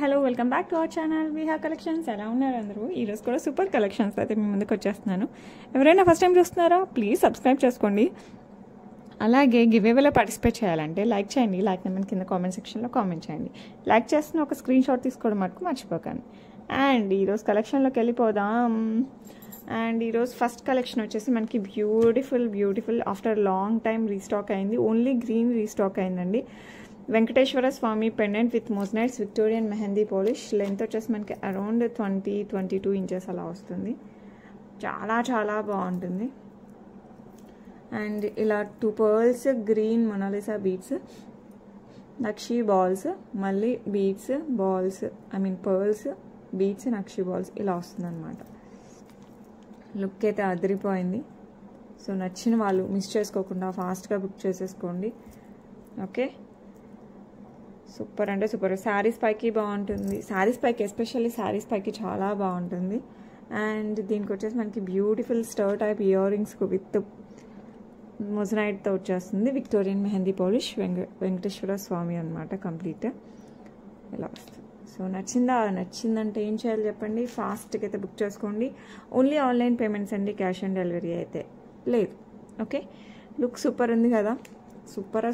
Hello welcome back to our channel Viha collections. ఎలా ఉన్నారు అందరూ? ఈరోజు కూడా సూపర్ కలెక్షన్స్ అయితే మీ ముందుకు వచ్చేస్తున్నాను. ఎవరైనా ఫస్ట్ టైం చూస్తున్నారా? ప్లీజ్ సబ్స్క్రైబ్ చేసుకోండి. అలాగే గివేవేలో పార్టిసిపేట్ చేయాలంటే లైక్ చేయండి. లైక్ నెంబర్ కింద కామెంట్ సెక్షన్లో కామెంట్ చేయండి. లైక్ చేస్తున్న ఒక స్క్రీన్ షాట్ తీసుకోవడం మటుకు మర్చిపోకండి. అండ్ ఈరోజు కలెక్షన్లోకి వెళ్ళిపోదాం. అండ్ ఈరోజు ఫస్ట్ కలెక్షన్ వచ్చేసి మనకి beautiful after long time restock అయింది. ఓన్లీ గ్రీన్ రీస్టాక్ అయిందండి. Venkateswara Swamy pendant with moissanites Victorian mehndi polish. Length వచ్చేసి మనకి అరౌండ్ 22 ఇంచెస్ అలా వస్తుంది. చాలా బాగుంటుంది. అండ్ ఇలా 2 పర్ల్స్, గ్రీన్ మొనాలిసా బీడ్స్, నక్షి బాల్స్, మళ్ళీ బీడ్స్, బాల్స్, పర్ల్స్, బీడ్స్, నక్షి బాల్స్ ఇలా వస్తుంది అనమాట. లుక్ అయితే అదిరిపోయింది. సో నచ్చిన వాళ్ళు మిస్ చేసుకోకుండా ఫాస్ట్గా బుక్ చేసేసుకోండి. ఓకే, సూపర్ అంటే సూపర్. శారీస్ పైకి బాగుంటుంది. శారీస్ పైకి ఎస్పెషల్లీ శారీస్ పైకి చాలా బాగుంటుంది. అండ్ దీనికి వచ్చేసి మనకి beautiful stud type earrings with మొజనైట్తో వచ్చేస్తుంది. విక్టోరియన్ మెహందీ పాలిష్, వెంకటేశ్వర స్వామి అనమాట. కంప్లీట్ ఇలా వస్తుంది. సో నచ్చిందంటే ఏం చేయాలి చెప్పండి? ఫాస్ట్గా అయితే బుక్ చేసుకోండి. ఓన్లీ ఆన్లైన్ పేమెంట్స్ అండి, క్యాష్ ఆన్ డెలివరీ అయితే లేదు. ఓకే, లుక్ సూపర్ ఉంది కదా? సూపరా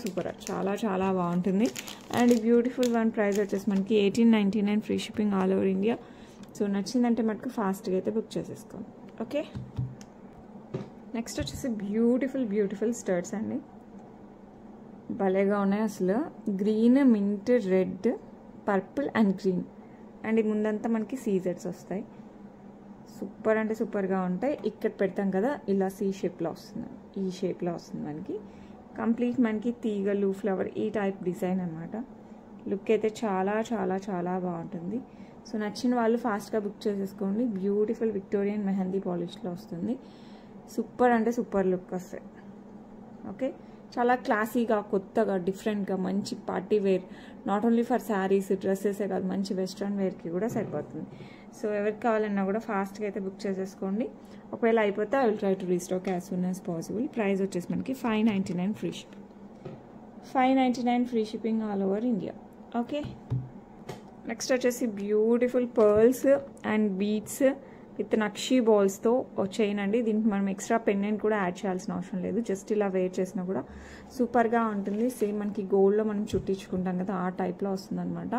చాలా బాగుంటుంది. అండ్ బ్యూటిఫుల్ వన్ ప్రైస్ వచ్చేసి మనకి 1899 free shipping all over India. So నచ్చిందంటే మటుకు ఫాస్ట్గా అయితే బుక్ చేసేసుకోండి. ఓకే, నెక్స్ట్ వచ్చేసి బ్యూటిఫుల్ స్టర్ట్స్ అండి. భలేగా ఉన్నాయి అసలు. Green, mint, red, purple and green. And ఈ ముందంతా మనకి సీజెడ్స్ వస్తాయి. సూపర్ అంటే సూపర్గా ఉంటాయి. ఇక్కడ పెడతాం కదా, ఇలా ఈ షేప్లో వస్తుంది మనకి. కంప్లీట్ మనకి తీగలు, ఫ్లవర్ ఈ టైప్ డిజైన్ అనమాట. లుక్ అయితే చాలా బాగుంటుంది. సో నచ్చిన వాళ్ళు ఫాస్ట్గా బుక్ చేసేసుకోండి. బ్యూటిఫుల్ విక్టోరియన్ మెహందీ పాలిష్లో వస్తుంది. సూపర్ అంటే సూపర్ లుక్ వస్తాయి. ఓకే, చాలా క్లాసీగా, కొత్తగా, డిఫరెంట్గా, మంచి party wear. Not only for saris, డ్రెస్సెసే కాదు, మంచి వెస్ట్రన్ వేర్కి కూడా సరిపోతుంది. సో ఎవరికి కావాలన్నా కూడా ఫాస్ట్గా అయితే బుక్ చేసేసుకోండి. ఒకవేళ అయిపోతే I will try to restock as soon as possible. Price వచ్చేసి మనకి 599 free shipping. 599 free shipping all over India. Okay, next వచ్చేసి beautiful pearls and beads with నక్షి బాల్స్తో వచ్చేయనండి. దీనికి మనం ఎక్స్ట్రా పెండెంట్ కూడా యాడ్ చేయాల్సిన అవసరం లేదు. జస్ట్ ఇలా వేర్ చేసినా కూడా సూపర్గా ఉంటుంది. సేమ్ మనకి గోల్డ్లో మనం చుట్టించుకుంటాం కదా, ఆ టైప్లో వస్తుంది అనమాట.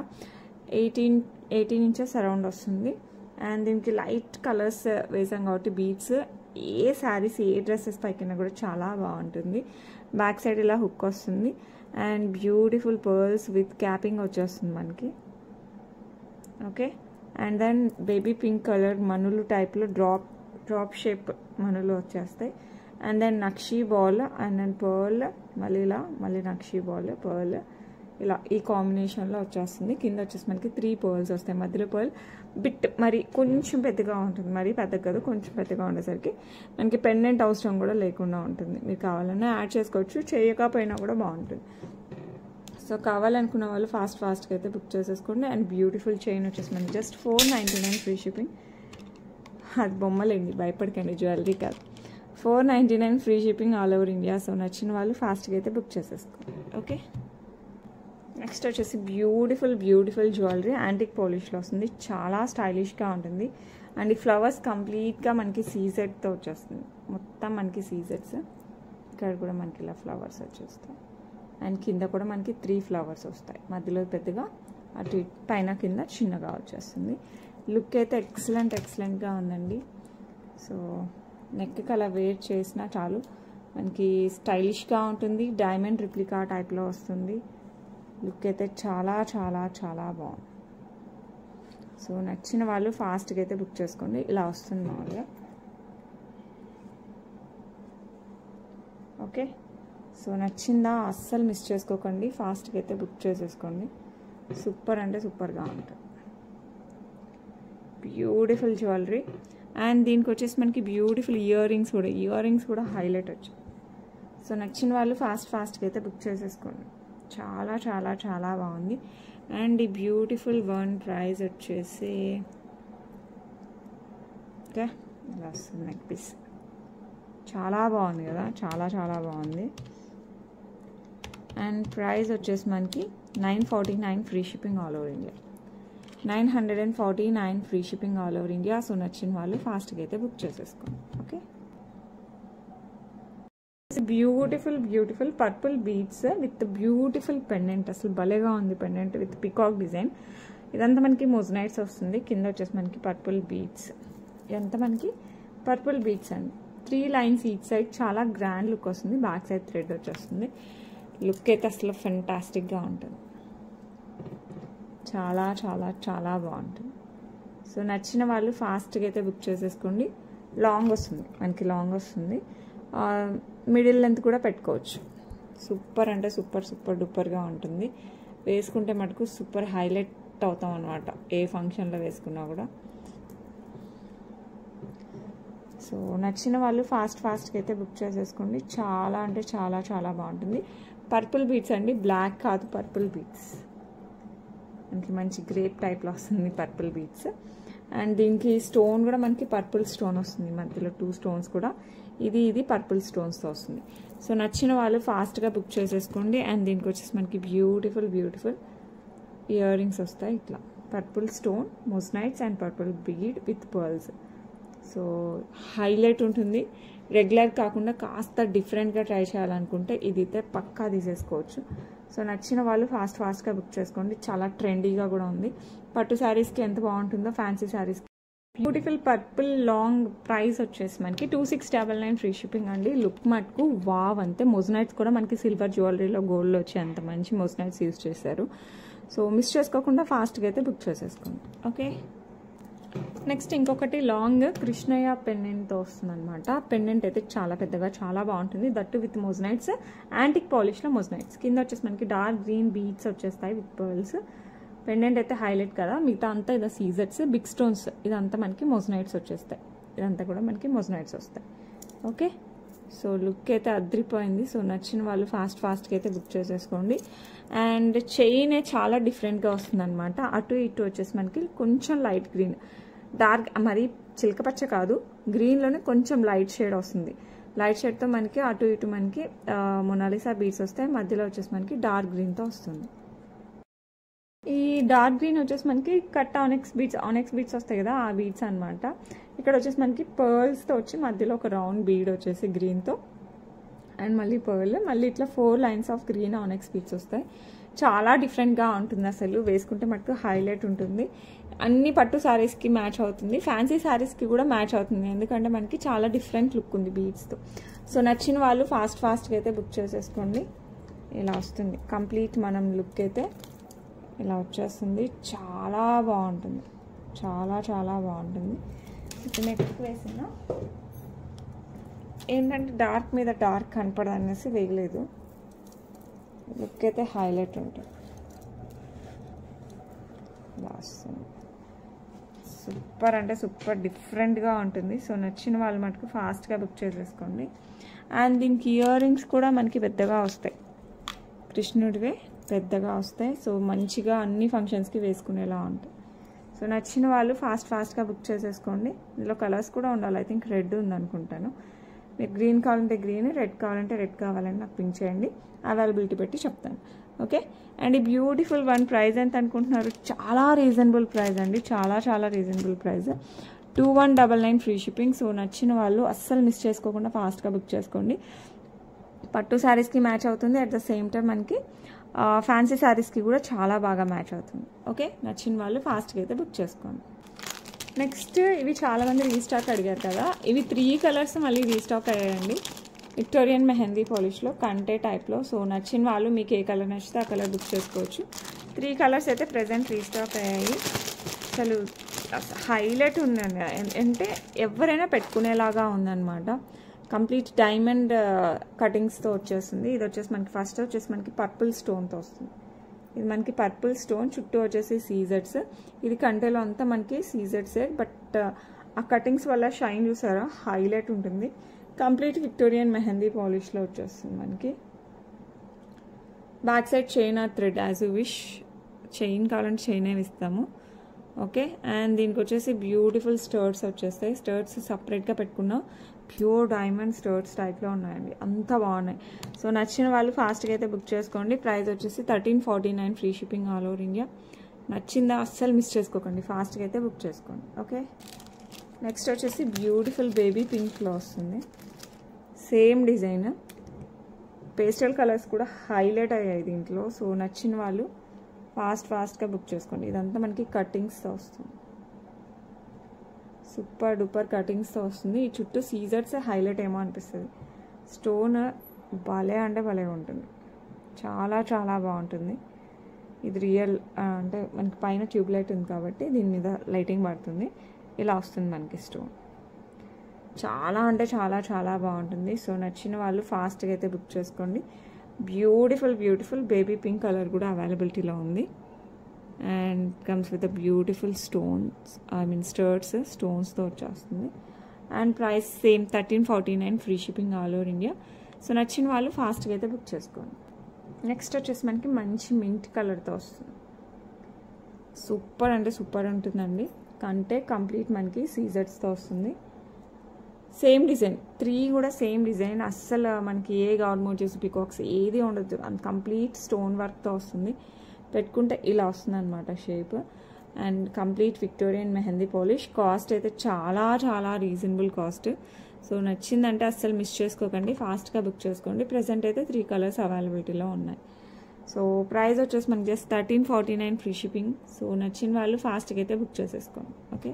18 ఇంచెస్ అరౌండ్ వస్తుంది. అండ్ దీనికి లైట్ కలర్స్ వేసాం కాబట్టి బీడ్స్ ఏ శారీస్, ఏ డ్రెస్సెస్ పైకైనా కూడా చాలా బాగుంటుంది. బ్యాక్ సైడ్ ఇలా హుక్ వస్తుంది. And beautiful pearls with capping వచ్చేస్తుంది మనకి. Okay, and then baby pink colour మనులు టైప్లో డ్రాప్ షేప్ మనులు వచ్చేస్తాయి. అండ్ దెన్ నక్షి బాల్ అండ్ దెన్ పర్ల్, మళ్ళీ నక్షి బాల్, పర్ల్ ఇలా ఈ కాంబినేషన్లో వచ్చేస్తుంది. కింద వచ్చేసి మనకి 3 పర్ల్స్ వస్తాయి. మధ్యలో పర్ల్ బిట్ మరి కొంచెం పెద్దగా ఉంటుంది. మరి పెద్దగా కాదు, కొంచెం పెద్దగా ఉండేసరికి మనకి పెండెంట్ అవసరం కూడా లేకుండా ఉంటుంది. మీరు కావాలన్నా యాడ్ చేసుకోవచ్చు, చేయకపోయినా కూడా బాగుంటుంది. సో కావాలనుకున్న వాళ్ళు ఫాస్ట్గా అయితే బుక్ చేసేసుకోండి. అండ్ బ్యూటిఫుల్ చైన్ వచ్చేసి మనకి జస్ట్ 499 ఫ్రీ షిప్పింగ్. అది బొమ్మలేండి, భయపడకండి, జ్యువెలరీ కాదు. 499 free shipping all over India. So నచ్చిన వాళ్ళు ఫాస్ట్గా అయితే బుక్ చేసేసుకోండి. ఓకే, నెక్స్ట్ వచ్చేసి బ్యూటిఫుల్ జ్యువెలరీ యాంటిక్ పాలిష్లో వస్తుంది. చాలా స్టైలిష్గా ఉంటుంది. అండ్ ఈ ఫ్లవర్స్ కంప్లీట్గా మనకి సీజెడ్తో వచ్చేస్తుంది. మొత్తం మనకి సీజెడ్స్. ఇక్కడ కూడా మనకి ఇలా ఫ్లవర్స్ వచ్చేస్తాయి. అండ్ కింద కూడా మనకి 3 ఫ్లవర్స్ వస్తాయి. మధ్యలో పెద్దగా, అటు పైన కింద చిన్నగా వచ్చేస్తుంది. లుక్ అయితే ఎక్సలెంట్గా ఉందండి. సో నెక్కి అలా వేర్ చేసినా చాలు, మనకి స్టైలిష్గా ఉంటుంది. డైమండ్ రిప్లికా టైప్లో వస్తుంది. లుక్ అయితే చాలా బాగుంది. సో నచ్చిన వాళ్ళు ఫాస్ట్గా అయితే బుక్ చేసుకోండి. ఇలా వస్తుంది మామూలుగా. ఓకే, సో నచ్చిందా? అస్సలు మిస్ చేసుకోకండి. ఫాస్ట్గా అయితే బుక్ చేసేసుకోండి. సూపర్ అంటే సూపర్గా ఉంటుంది. Beautiful jewellery. అండ్ దీనికి వచ్చేసి మనకి బ్యూటిఫుల్ ఇయర్ రింగ్స్ కూడా హైలైట్ వచ్చాయి. సో నచ్చిన వాళ్ళు ఫాస్ట్గా అయితే బుక్ చేసేసుకోండి. చాలా బాగుంది. అండ్ ఈ బ్యూటిఫుల్ వన్ ప్రైస్ వచ్చేసి ఓకే ఇలా వస్తుంది. నెక్ పీస్ చాలా బాగుంది కదా, చాలా బాగుంది. అండ్ ప్రైస్ వచ్చేసి మనకి 949 free shipping all over India. 949 free shipping all over India. So నచ్చిన వాళ్ళు ఫాస్ట్గా అయితే బుక్ చేసేసుకోండి. Okay, beautiful purple beads with beautiful pendant. అసలు భలేగా ఉంది పెండెంట్ విత్ పికాక్ డిజైన్. ఇదంతా మనకి మొజనైట్స్ వస్తుంది. కింద వచ్చేసి మనకి పర్పుల్ బీడ్స్. ఇదంతా మనకి పర్పుల్ బీడ్స్ అండి. 3 లైన్స్ ఈచ్ సైడ్. చాలా గ్రాండ్ లుక్ వస్తుంది. బ్యాక్ సైడ్ థ్రెడ్ వచ్చేస్తుంది. లుక్ అయితే అసలు ఫెంటాస్టిక్గా ఉంటుంది. చాలా చాలా చాలా బాగుంటుంది. సో నచ్చిన వాళ్ళు ఫాస్ట్గా అయితే బుక్ చేసేసుకోండి. లాంగ్ వస్తుంది మనకి, లాంగ్ వస్తుంది. మిడిల్ లెంత్ కూడా పెట్టుకోవచ్చు. సూపర్ అంటే సూపర్ డూపర్గా ఉంటుంది. వేసుకుంటే మటుకు సూపర్ హైలైట్ అవుతాం అనమాట, ఏ ఫంక్షన్లో వేసుకున్నా కూడా. సో నచ్చిన వాళ్ళు ఫాస్ట్గా అయితే బుక్ చేసేసుకోండి. చాలా అంటే చాలా చాలా బాగుంటుంది. పర్పుల్ బీడ్స్ అండి, బ్లాక్ కాదు, పర్పుల్ బీడ్స్. మనకి మంచి గ్రేప్ టైప్లో వస్తుంది పర్పుల్ బీడ్స్. అండ్ దీనికి స్టోన్ కూడా మనకి పర్పుల్ స్టోన్ వస్తుంది. మధ్యలో 2 స్టోన్స్ కూడా ఇది పర్పుల్ స్టోన్స్తో వస్తుంది. సో నచ్చిన వాళ్ళు ఫాస్ట్గా బుక్ చేసేసుకోండి. అండ్ దీనికి వచ్చేసి మనకి బ్యూటిఫుల్ ఇయర్ రింగ్స్ వస్తాయి. ఇట్లా purple stone మొజనైట్స్ and purple bead with pearls. So highlight ఉంటుంది. రెగ్యులర్ కాకుండా కాస్త డిఫరెంట్గా ట్రై చేయాలనుకుంటే ఇది అయితే పక్కా తీసేసుకోవచ్చు. సో నచ్చిన వాళ్ళు ఫాస్ట్గా బుక్ చేసుకోండి. చాలా ట్రెండీగా కూడా ఉంది. పట్టు శారీస్కి ఎంత బాగుంటుందో ఫ్యాన్సీ శారీస్కి. Beautiful purple long. ప్రైస్ వచ్చేసి మనకి 2699 ఫ్రీ షిప్పింగ్ అండి. లుక్ మటుకు వావ్ అంతే. మొజనైట్స్ కూడా మనకి సిల్వర్ జ్యువెలరీలో గోల్డ్లో వచ్చి అంత మంచి మొజనైట్స్ యూజ్ చేశారు. సో మిస్ చేసుకోకుండా ఫాస్ట్గా అయితే బుక్ చేసేసుకోండి. ఓకే, నెక్స్ట్ ఇంకొకటి లాంగ్ కృష్ణయ్య పెండెంట్తో వస్తుంది అనమాట. పెండెంట్ అయితే చాలా పెద్దగా చాలా బాగుంటుంది. దట్టు విత్ మొజనైట్స్, యాంటిక్ పాలిష్లో మొజనైట్స్. కింద వచ్చేసి మనకి డార్క్ గ్రీన్ బీడ్స్ వచ్చేస్తాయి విత్ పర్ల్స్. పెండెంట్ అయితే హైలైట్ కదా. మిగతా అంతా ఇది సీజర్స్, బిగ్ స్టోన్స్. ఇదంతా మనకి మొజనైట్స్ వచ్చేస్తాయి. ఇదంతా కూడా మనకి మొజనైట్స్ వస్తాయి. ఓకే, సో లుక్ అయితే అద్రిపోయింది. సో నచ్చిన వాళ్ళు ఫాస్ట్గా అయితే బుక్ చేసేసుకోండి. అండ్ చైన్ చాలా డిఫరెంట్గా వస్తుంది అనమాట. అటు ఇటు వచ్చేసి మనకి కొంచెం లైట్ గ్రీన్, డార్క్ మరి చిలకపచ్చ కాదు, గ్రీన్లోనే కొంచెం లైట్ షేడ్ వస్తుంది. లైట్ షేడ్తో మనకి అటు ఇటు మనకి మొనాలిసా బీడ్స్ వస్తాయి. మధ్యలో వచ్చేసి మనకి డార్క్ గ్రీన్తో వస్తుంది. ఈ డార్క్ గ్రీన్ వచ్చేసి మనకి కట్ ఆనెక్స్ బీడ్స్ వస్తాయి కదా, ఆ బీడ్స్ అనమాట. ఇక్కడ వచ్చేసి మనకి పర్ల్స్తో వచ్చి మధ్యలో ఒక రౌండ్ బీడ్ వచ్చేసి గ్రీన్తో, అండ్ మళ్ళీ పర్ల్, మళ్ళీ ఇట్లా 4 లైన్స్ ఆఫ్ గ్రీన్ ఆనెక్స్ బీడ్స్ వస్తాయి. చాలా డిఫరెంట్గా ఉంటుంది. అసలు వేసుకుంటే మటుకు హైలైట్ ఉంటుంది. అన్ని పట్టు శారీస్కి మ్యాచ్ అవుతుంది, ఫ్యాన్సీ శారీస్కి కూడా మ్యాచ్ అవుతుంది. ఎందుకంటే మనకి చాలా డిఫరెంట్ లుక్ ఉంది బీడ్స్తో. సో నచ్చిన వాళ్ళు ఫాస్ట్గా అయితే బుక్ చేసేసుకోండి. ఇలా వస్తుంది కంప్లీట్ మనం లుక్ అయితే ఇలా వచ్చేస్తుంది. చాలా బాగుంటుంది, చాలా చాలా బాగుంటుంది. ఇప్పుడు నెక్స్ట్ వేసిన ఏంటంటే డార్క్ మీద డార్క్ కనపడదు అనేసి వేయలేదు. లుక్ అయితే హైలైట్ ఉంటుంది. ఇలా వస్తుంది. సూపర్ అంటే సూపర్ డిఫరెంట్గా ఉంటుంది. సో నచ్చిన వాళ్ళు మటుకు ఫాస్ట్గా బుక్ చేసేసుకోండి. అండ్ దీనికి ఇయర్ రింగ్స్ కూడా మనకి పెద్దగా వస్తాయి, కృష్ణుడివే పెద్దగా వస్తాయి. సో మంచిగా అన్ని ఫంక్షన్స్కి వేసుకునేలా ఉంటాయి. సో నచ్చిన వాళ్ళు ఫాస్ట్గా బుక్ చేసేసుకోండి. ఇందులో కలర్స్ కూడా ఉండాలి. ఐ థింక్ రెడ్ ఉంది అనుకుంటాను. మీకు గ్రీన్ కావాలంటే గ్రీన్, రెడ్ కావాలంటే రెడ్ కావాలని నాకు పింక్ చేయండి. అవైలబిలిటీ పెట్టి చెప్తాను. ఓకే, అండ్ ఈ బ్యూటిఫుల్ వన్ ప్రైస్ ఎంత అనుకుంటున్నారు? చాలా రీజనబుల్ ప్రైస్ అండి, చాలా చాలా reasonable price. 2199 free shipping. So నచ్చిన వాళ్ళు అస్సలు మిస్ చేసుకోకుండా ఫాస్ట్గా బుక్ చేసుకోండి. పట్టు శారీస్కి మ్యాచ్ అవుతుంది. అట్ ద సేమ్ టైం మనకి ఫ్యాన్సీ శారీస్కి కూడా చాలా బాగా మ్యాచ్ అవుతుంది. ఓకే, నచ్చిన వాళ్ళు ఫాస్ట్గా అయితే బుక్ చేసుకోండి. నెక్స్ట్ ఇవి చాలామంది రీస్టాక్ అడిగారు కదా, ఇవి 3 కలర్స్ మళ్ళీ రీస్టాక్ అయ్యాయండి. విక్టోరియన్ మెహందీ పాలిష్లో కంటే టైప్లో. సో నచ్చిన వాళ్ళు మీకు ఏ కలర్ నచ్చితే ఆ కలర్ బుక్ చేసుకోవచ్చు. 3 కలర్స్ అయితే ప్రెజెంట్ రీస్టాక్ అయ్యాయి. అసలు హైలైట్ ఉందండి, అంటే ఎవరైనా పెట్టుకునేలాగా ఉందన్నమాట. కంప్లీట్ డైమండ్ కటింగ్స్తో వచ్చేస్తుంది. ఇది వచ్చేసి మనకి ఫస్ట్ వచ్చేసి మనకి పర్పుల్ స్టోన్తో వస్తుంది. ఇది మనకి పర్పుల్ స్టోన్, చుట్టూ వచ్చేసి సీజెడ్స్. ఇది కంటెలో అంతా మనకి సీజెడ్సే, బట్ ఆ కటింగ్స్ వల్ల షైన్ చూసారా, హైలైట్ ఉంటుంది. కంప్లీట్ విక్టోరియన్ మెహందీ పాలిష్లో వచ్చేస్తుంది మనకి. Back side chain are thread as you wish. Chain కావాలంటే చైన్ ఏమి ఇస్తాము. ఓకే, అండ్ దీనికి వచ్చేసి బ్యూటిఫుల్ స్టర్ట్స్ వచ్చేస్తాయి. స్టర్ట్స్ సపరేట్గా పెట్టుకున్న ప్యూర్ డైమండ్ స్టర్ట్స్ టైప్లో ఉన్నాయండి, అంత బాగున్నాయి. సో నచ్చిన వాళ్ళు ఫాస్ట్గా అయితే బుక్ చేసుకోండి. ప్రైస్ వచ్చేసి 1349 free shipping all over India. నచ్చిందా అస్సలు మిస్ చేసుకోకండి, ఫాస్ట్గా అయితే బుక్ చేసుకోండి. ఓకే, నెక్స్ట్ వచ్చేసి బ్యూటిఫుల్ బేబీ పింక్లో వస్తుంది. సేమ్ డిజైన్, పేస్టల్ కలర్స్ కూడా హైలైట్ అయ్యాయి దీంట్లో. సో నచ్చిన వాళ్ళు ఫాస్ట్గా బుక్ చేసుకోండి. ఇదంతా మనకి కటింగ్స్తో వస్తుంది, సూపర్ డూపర్ కటింగ్స్తో వస్తుంది. ఈ చుట్టూ సీజర్స్ హైలైట్ ఏమో అనిపిస్తుంది. స్టోన్ భలే అంటే భలే ఉంటుంది, చాలా చాలా బాగుంటుంది. ఇది రియల్ అంటే మనకి పైన ట్యూబ్ లైట్ ఉంది కాబట్టి దీని మీద లైటింగ్ పడుతుంది. ఇలా వస్తుంది మనకి స్టోన్, చాలా అంటే చాలా చాలా బాగుంటుంది. సో నచ్చిన వాళ్ళు ఫాస్ట్గా అయితే బుక్ చేసుకోండి. బ్యూటిఫుల్ బేబీ పింక్ కలర్ కూడా అవైలబిలిటీలో ఉంది. And comes with beautiful stones, studs స్టోన్స్తో వచ్చేస్తుంది. And price same 1349, free shipping all over India. So నచ్చిన వాళ్ళు ఫాస్ట్గా అయితే బుక్ చేసుకోండి. నెక్స్ట్ వచ్చేసి మనకి మంచి మింట్ కలర్తో వస్తుంది. సూపర్ అంటే సూపర్ ఉంటుందండి. కంటే కంప్లీట్ మనకి సీజర్స్తో వస్తుంది. సేమ్ డిజైన్, 3 కూడా సేమ్ డిజైన్. అస్సలు మనకి ఏ గాడ్ మోటివ్స్ పికాక్స్ ఏది ఉండదు, అండ్ కంప్లీట్ స్టోన్ వర్క్తో వస్తుంది. పెట్టుకుంటే ఇలా వస్తుంది అనమాట shape. And complete Victorian mehndi polish. Cost అయితే చాలా చాలా రీజనబుల్ కాస్ట్. సో నచ్చిందంటే అస్సలు మిస్ చేసుకోకండి, ఫాస్ట్గా బుక్ చేసుకోండి. ప్రెసెంట్ అయితే 3 కలర్స్ అవైలబిలిటీలో ఉన్నాయి. సో ప్రైస్ వచ్చేసి మనకి జస్ట్ 1349, ఫ్రీ షిప్పింగ్. సో నచ్చిన వాళ్ళు ఫాస్ట్గా అయితే బుక్ చేసేసుకోండి. ఓకే,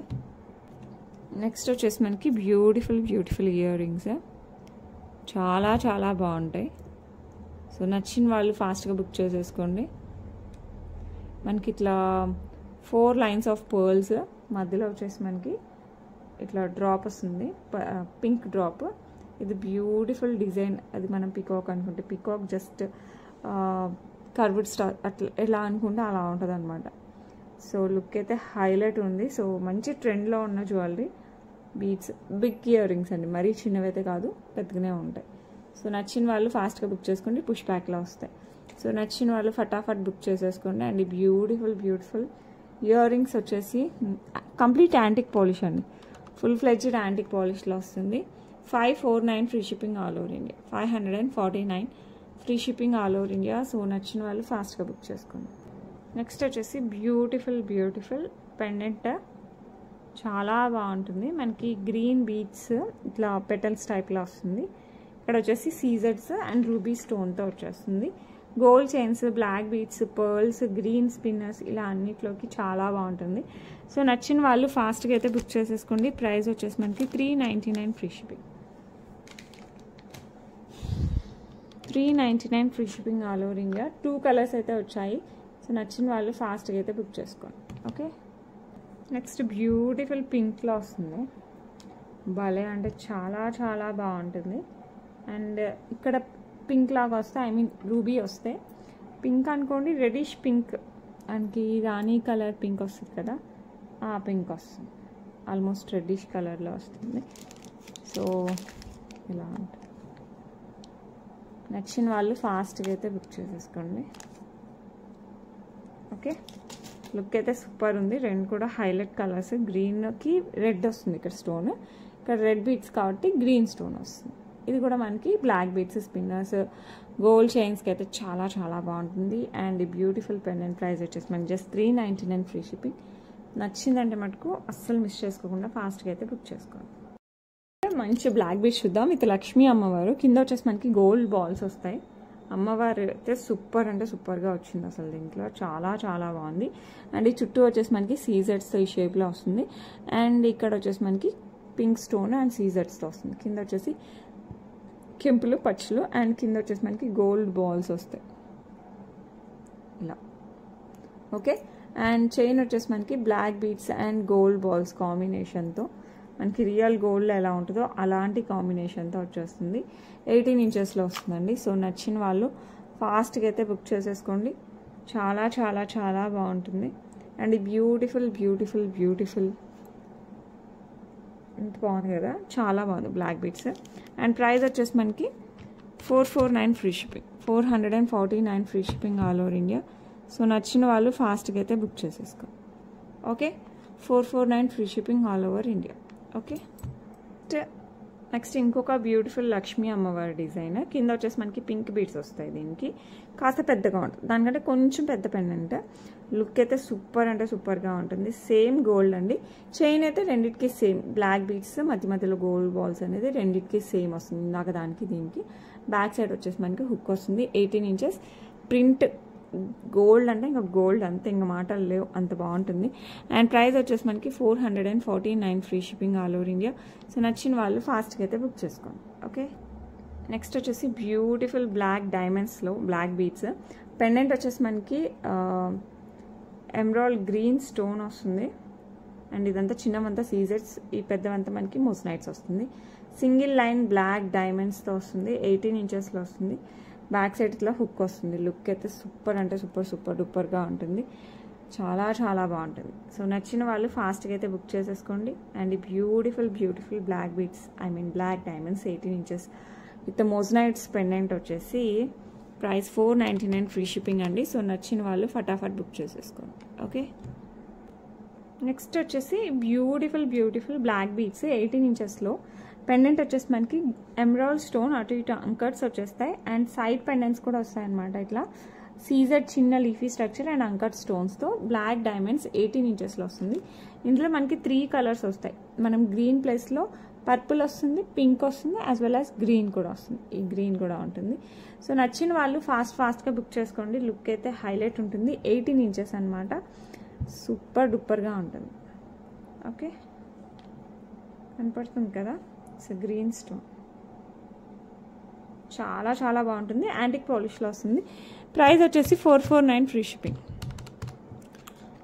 నెక్స్ట్ వచ్చేసి మనకి బ్యూటిఫుల్ ఇయర్ రింగ్స్, చాలా చాలా బాగుంటాయి. సో నచ్చిన వాళ్ళు ఫాస్ట్గా బుక్ చేసేసుకోండి. మనకి ఇట్లా 4 లైన్స్ ఆఫ్ పర్ల్స్, మధ్యలో వచ్చేసి మనకి ఇట్లా డ్రాప్ వస్తుంది, పింక్ డ్రాప్. ఇది బ్యూటిఫుల్ డిజైన్. అది మనం పికాక్ అనుకుంటే పికాక్ జస్ట్ కర్వ్డ్ స్టార్ అట్లా ఎలా అనుకుంటే అలా ఉంటుంది అనమాట. సో లుక్ అయితే హైలైట్ ఉంది. సో మంచి ట్రెండ్లో ఉన్న jewellery, beads, big earrings అండి, మరీ చిన్నవైతే కాదు, పెద్దగానే ఉంటాయి. సో నచ్చిన వాళ్ళు ఫాస్ట్గా బుక్ చేసుకోండి, పుష్ బ్యాక్లో వస్తాయి. సో నచ్చిన వాళ్ళు ఫటాఫట్ బుక్ చేసేసుకోండి. అండ్ బ్యూటిఫుల్ ఇయర్ రింగ్స్ వచ్చేసి కంప్లీట్ యాంటిక్ పాలిష్ అండి, ఫుల్ ఫ్లెడ్జ్డ్ యాంటిక్ పాలిష్లో వస్తుంది. 549, free shipping all over India. 549, free shipping all over India. So నచ్చిన వాళ్ళు ఫాస్ట్గా బుక్ చేసుకోండి. నెక్స్ట్ వచ్చేసి బ్యూటిఫుల్ పెండెంట్, చాలా బాగుంటుంది. మనకి గ్రీన్ బీడ్స్ ఇట్లా పెటల్స్ టైప్లో వస్తుంది. ఇక్కడ వచ్చేసి సీజర్స్ అండ్ రూబీ స్టోన్తో వచ్చేస్తుంది. Gold chains, black beads, pearls, green spinners, ఇలా అన్నిట్లోకి చాలా బాగుంటుంది. సో నచ్చిన వాళ్ళు ఫాస్ట్గా అయితే బుక్ చేసేసుకోండి. ప్రైస్ వచ్చేసి మనకి 399, free shipping. 399, free shipping all over India. 2 colours అయితే వచ్చాయి. సో నచ్చిన వాళ్ళు ఫాస్ట్గా అయితే బుక్ చేసుకోండి. ఓకే, నెక్స్ట్ బ్యూటిఫుల్ పింక్లో వస్తుంది. భలే అంటే చాలా చాలా బాగుంటుంది. అండ్ ఇక్కడ పింక్ లాగా వస్తే రూబీ వస్తే పింక్ అనుకోండి, రెడిష్ పింక్, మనకి రాణి కలర్ పింక్ వస్తుంది కదా, ఆ పింక్ వస్తుంది. ఆల్మోస్ట్ రెడ్డిష్ కలర్లో వస్తుంది. సో ఇలా ఉంటుంది. నచ్చిన వాళ్ళు ఫాస్ట్గా అయితే బుక్ చేసేసుకోండి. ఓకే, లుక్ అయితే సూపర్ ఉంది. 2 కూడా హైలైట్ కలర్స్, గ్రీన్కి రెడ్ వస్తుంది ఇక్కడ స్టోన్, ఇక్కడ రెడ్ బీడ్స్ కాబట్టి గ్రీన్ స్టోన్ వస్తుంది. ఇది కూడా మనకి బ్లాక్ బీడ్స్, స్పిన్నర్స్, గోల్డ్ చైన్స్కి అయితే చాలా చాలా బాగుంటుంది. అండ్ బ్యూటిఫుల్ పెండెంట్ ప్రైస్ వచ్చేసి మనకి జస్ట్ 399, ఫ్రీ షిప్పింగ్. నచ్చిందంటే మటుకు అస్సలు మిస్ చేసుకోకుండా ఫాస్ట్గా అయితే బుక్ చేసుకోండి. మంచి బ్లాక్ బీడ్స్ చూద్దాం. విత్ లక్ష్మీ అమ్మవారు, కింద వచ్చేసి మనకి గోల్డ్ బాల్స్ వస్తాయి. అమ్మవారు అయితే సూపర్ అంటే సూపర్గా వచ్చింది అసలు, దీంట్లో చాలా చాలా బాగుంది. అండ్ ఈ చుట్టూ వచ్చేసి మనకి సీజర్స్తో ఈ షేప్లో వస్తుంది. అండ్ ఇక్కడ వచ్చేసి మనకి పింక్ స్టోన్ అండ్ సీజర్స్తో వస్తుంది. కింద వచ్చేసి కెంపులు పచ్చులు, అండ్ కింద వచ్చేసి మనకి గోల్డ్ బాల్స్ వస్తాయి ఇలా. ఓకే, అండ్ చైన్ వచ్చేసి మనకి black beads and gold balls కాంబినేషన్తో, మనకి రియల్ గోల్డ్ ఎలా ఉంటుందో అలాంటి కాంబినేషన్తో వచ్చేస్తుంది. 18 ఇంచెస్లో వస్తుందండి. సో నచ్చిన వాళ్ళు ఫాస్ట్గా అయితే బుక్ చేసేసుకోండి. చాలా చాలా చాలా బాగుంటుంది. అండ్ బ్యూటిఫుల్ ఎంత బాగుంది కదా, చాలా బాగుంది బ్లాక్ బీడ్స్. అండ్ ప్రైస్ వచ్చేసి మనకి 449, free shipping. 449, free shipping all over India. So నచ్చిన వాళ్ళు ఫాస్ట్గా అయితే బుక్ చేసేసుకో. Okay, 449, free shipping all over India. Okay, next ఇంకొక బ్యూటిఫుల్ లక్ష్మీ అమ్మవారి డిజైన్. కింద వచ్చేసి మనకి పింక్ బీడ్స్ వస్తాయి. దీనికి కాస్త పెద్దగా ఉంటుంది, దానికంటే కొంచెం పెద్ద పెండెంట్. లుక్ అయితే సూపర్ అంటే సూపర్గా ఉంటుంది. సేమ్ గోల్డ్ అండి. చైన్ అయితే రెండింటికి సేమ్ బ్లాక్ బీడ్స్, మధ్య మధ్యలో గోల్డ్ బాల్స్ అనేది రెండింటికి సేమ్ వస్తుంది. ఇందాక దానికి దీనికి. బ్యాక్ సైడ్ వచ్చేసి మనకి హుక్ వస్తుంది. 18 ఇంచెస్ ప్రింట్. గోల్డ్ అంటే ఇంకా గోల్డ్ అంతే, ఇంకా మాటలు లేవు, అంత బాగుంటుంది. అండ్ ప్రైస్ వచ్చేసి మనకి 449 free shipping all over India. So నచ్చిన వాళ్ళు ఫాస్ట్గా అయితే బుక్ చేసుకోండి. ఓకే, నెక్స్ట్ వచ్చేసి బ్యూటిఫుల్ బ్లాక్ డైమండ్స్లో బ్లాక్ బీడ్స్. పెండెంట్ వచ్చేసి మనకి ఎమరాల్డ్ గ్రీన్ స్టోన్ వస్తుంది. అండ్ ఇదంతా చిన్నవంతా సీజెట్స్, ఈ పెద్దవంతా మనకి మోస్నైట్స్ వస్తుంది. సింగిల్ లైన్ బ్లాక్ డైమండ్స్తో వస్తుంది. 18 ఇంచెస్లో వస్తుంది. బ్యాక్ సైడ్ ఇట్లా హుక్ వస్తుంది. లుక్ అయితే సూపర్ అంటే సూపర్ డూపర్గా ఉంటుంది. చాలా చాలా బాగుంటుంది. సో నచ్చిన వాళ్ళు ఫాస్ట్గా అయితే బుక్ చేసేసుకోండి. అండ్ ఈ beautiful black beads, black diamonds 18 inches with moissanites pendant వచ్చేసి ప్రైస్ 499 ఫ్రీ షిప్పింగ్ అండి. సో నచ్చిన వాళ్ళు ఫటాఫట్ బుక్ చేసేసుకోండి. ఓకే, నెక్స్ట్ వచ్చేసి బ్యూటిఫుల్ బ్లాక్ బీడ్స్ 18 ఇంచెస్లో. పెండెంట్ వచ్చేసి మనకి ఎమరాల్డ్ స్టోన్ అటు ఇటు అంకర్స్ వచ్చేస్తాయి. అండ్ సైడ్ పెండెంట్స్ కూడా వస్తాయి అనమాట. ఇట్లా సీజెడ్ చిన్న లీఫీ స్ట్రక్చర్ అండ్ అంకర్ స్టోన్స్తో బ్లాక్ డైమండ్స్ 18 ఇంచెస్లో వస్తుంది. ఇందులో మనకి 3 కలర్స్ వస్తాయి. మనం గ్రీన్ ప్లేస్లో పర్పుల్ వస్తుంది, పింక్ వస్తుంది, యాజ్ వెల్ యాజ్ గ్రీన్ కూడా వస్తుంది. ఈ గ్రీన్ కూడా ఉంటుంది. సో నచ్చిన వాళ్ళు ఫాస్ట్గా బుక్ చేసుకోండి. లుక్ అయితే హైలైట్ ఉంటుంది. 18 ఇంచెస్ అనమాట. సూపర్ డూపర్గా ఉంటుంది. ఓకే, కనపడుతుంది కదా. సో గ్రీన్ స్టోన్ చాలా చాలా బాగుంటుంది. యాంటిక్ పాలిష్లో వస్తుంది. ప్రైస్ వచ్చేసి 449 free shipping.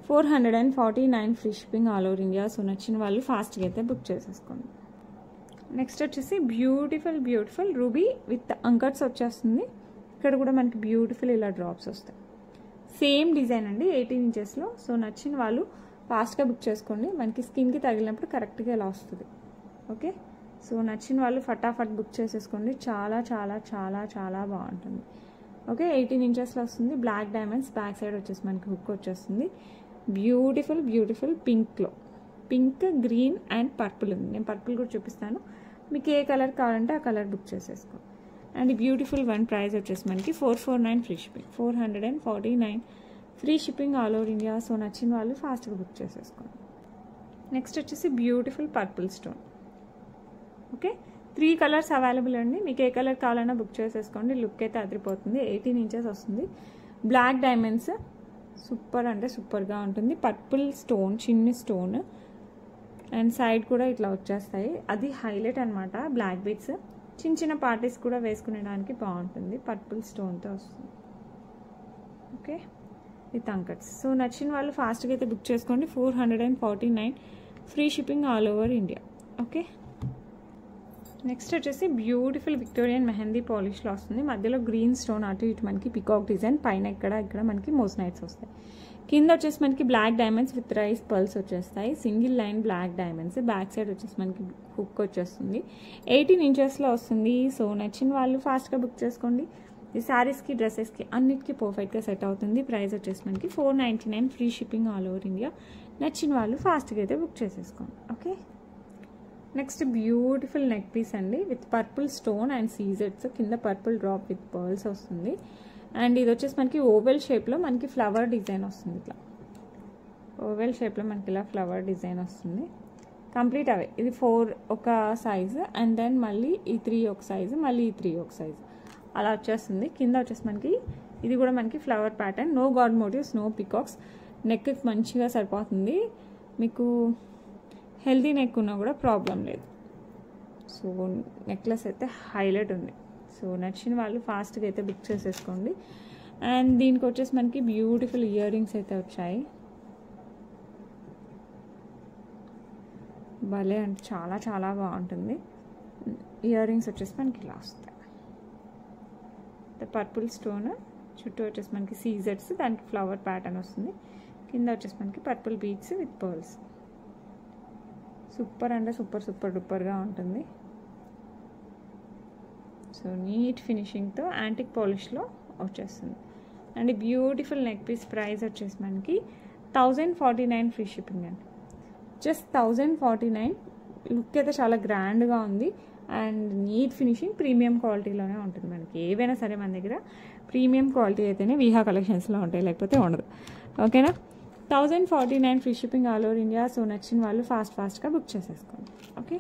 449 free shipping all over India. So నచ్చిన వాళ్ళు ఫాస్ట్గా అయితే బుక్ చేసేసుకోండి. నెక్స్ట్ వచ్చేసి బ్యూటిఫుల్ రూబీ విత్ అంకర్స్ వచ్చేస్తుంది. ఇక్కడ కూడా మనకి బ్యూటిఫుల్ ఇలా డ్రాప్స్ వస్తాయి. సేమ్ డిజైన్ అండి 18 ఇంచెస్లో. సో నచ్చిన వాళ్ళు ఫాస్ట్గా బుక్ చేసుకోండి. మనకి స్కిన్కి తగిలినప్పుడు కరెక్ట్గా ఇలా వస్తుంది. ఓకే, సో నచ్చిన వాళ్ళు ఫటాఫట్ బుక్ చేసేసుకోండి. చాలా చాలా చాలా చాలా బాగుంటుంది. ఓకే, 18 ఇంచెస్లో వస్తుంది. Black diamonds. బ్యాక్ సైడ్ వచ్చేసి మనకి హుక్ వచ్చేస్తుంది. బ్యూటిఫుల్ పింక్లో, పింక్, గ్రీన్ అండ్ పర్పుల్ ఉంది. నేను పర్పుల్ కూడా చూపిస్తాను. మీకు ఏ కలర్ కావాలంటే ఆ కలర్ బుక్ చేసేసుకో. అండ్ ఈ బ్యూటిఫుల్ వన్ ప్రైస్ వచ్చేసి మనకి 449 free shipping. 449 free shipping all over India. So నచ్చిన వాళ్ళు ఫాస్ట్గా బుక్ చేసేసుకోండి. నెక్స్ట్ వచ్చేసి beautiful purple stone. Okay, 3 colours available అండి. మీకు ఏ కలర్ కావాలన్నా బుక్ చేసేసుకోండి. లుక్ అయితే అదిరిపోతుంది. 18 ఇంచెస్ వస్తుంది. బ్లాక్ డైమండ్స్ సూపర్ అంటే సూపర్గా ఉంటుంది. పర్పుల్ స్టోన్, చిన్న స్టోన్ అండ్ సైడ్ కూడా ఇట్లా వచ్చేస్తాయి. అది హైలైట్ అనమాట. బ్లాక్ బీడ్స్ చిన్న పార్టీస్ కూడా వేసుకునేడానికి బాగుంటుంది. పర్పుల్ స్టోన్తో వస్తుంది. Okay, with అంకట్స్. సో నచ్చిన వాళ్ళు ఫాస్ట్గా అయితే బుక్ చేసుకోండి. 449 free shipping all over India. Okay, next వచ్చేసి బ్యూటిఫుల్ విక్టోరియన్ మెహందీ పాలిష్లో వస్తుంది. మధ్యలో గ్రీన్ స్టోన్ అటు ఇటు మనకి పికాక్ డిజైన్, పైన ఇక్కడ మనకి మోస్నైట్స్ వస్తాయి. కింద వచ్చేసి మనకి black diamonds with rice pearls వచ్చేస్తాయి. Single line black diamonds. Back side వచ్చేసి మనకి హుక్ వచ్చేస్తుంది. 18 ఇంచెస్లో వస్తుంది. సో నచ్చిన వాళ్ళు ఫాస్ట్గా బుక్ చేసుకోండి. ఈ శారీస్కి, డ్రెస్సెస్కి అన్నిటికీ పర్ఫెక్ట్గా సెట్ అవుతుంది. ప్రైస్ వచ్చేసి మనకి 499 free shipping all over India. నచ్చిన వాళ్ళు ఫాస్ట్గా అయితే బుక్ చేసేసుకోండి. Okay, next beautiful neck piece అండి విత్ పర్పుల్ స్టోన్ అండ్ సీజెడ్స్. కింద పర్పుల్ డ్రాప్ విత్ పర్ల్స్ వస్తుంది. అండ్ ఇది వచ్చేసి మనకి ఓవెల్ షేప్లో మనకి ఫ్లవర్ డిజైన్ వస్తుంది. ఇట్లా ఓవెల్ షేప్లో మనకి ఇలా ఫ్లవర్ డిజైన్ వస్తుంది. కంప్లీట్ అవే. ఇది 4 ఒక సైజు, అండ్ దెన్ మళ్ళీ ఈ 3 ఒక సైజు, మళ్ళీ ఈ 3 ఒక సైజు అలా వచ్చేస్తుంది. కింద వచ్చేసి మనకి ఇది కూడా మనకి flower pattern. No god motifs, no peacocks. Neck మంచిగా సరిపోతుంది. మీకు హెల్దీ నెక్ ఉన్నా కూడా ప్రాబ్లం లేదు. సో నెక్లెస్ అయితే హైలైట్ ఉంది. సో నచ్చిన వాళ్ళు ఫాస్ట్గా అయితే బుక్ చేసేసుకోండి. అండ్ దీనికి వచ్చేసి మనకి బ్యూటిఫుల్ ఇయర్ రింగ్స్ అయితే వచ్చాయి. భలే అంటే చాలా చాలా బాగుంటుంది. ఇయర్ రింగ్స్ వచ్చేసి మనకి ఇలా వస్తాయి. పర్పుల్ స్టోన్ చుట్టూ వచ్చేసి మనకి సీజెడ్స్, దానికి ఫ్లవర్ ప్యాటర్న్ వస్తుంది. కింద వచ్చేసి మనకి purple beads with pearls. Super అంటే సూపర్ డూపర్గా ఉంటుంది. సో నీట్ ఫినిషింగ్తో యాంటిక్ పాలిష్లో వచ్చేస్తుంది. And beautiful neck piece price వచ్చేసి మనకి 1049 ఫ్రీ షిప్పింగ్ అండి. జస్ట్ 1049. లుక్ అయితే చాలా గ్రాండ్గా ఉంది. అండ్ నీట్ ఫినిషింగ్ ప్రీమియం క్వాలిటీలోనే ఉంటుంది. మనకి ఏవైనా సరే మన దగ్గర ప్రీమియం క్వాలిటీ అయితేనే విహా కలెక్షన్స్లో ఉంటాయి, లేకపోతే ఉండదు. ఓకేనా. 1049 free shipping all over India. So నచ్చిన వాళ్ళు ఫాస్ట్గా బుక్ చేసేసుకోండి. ఓకే.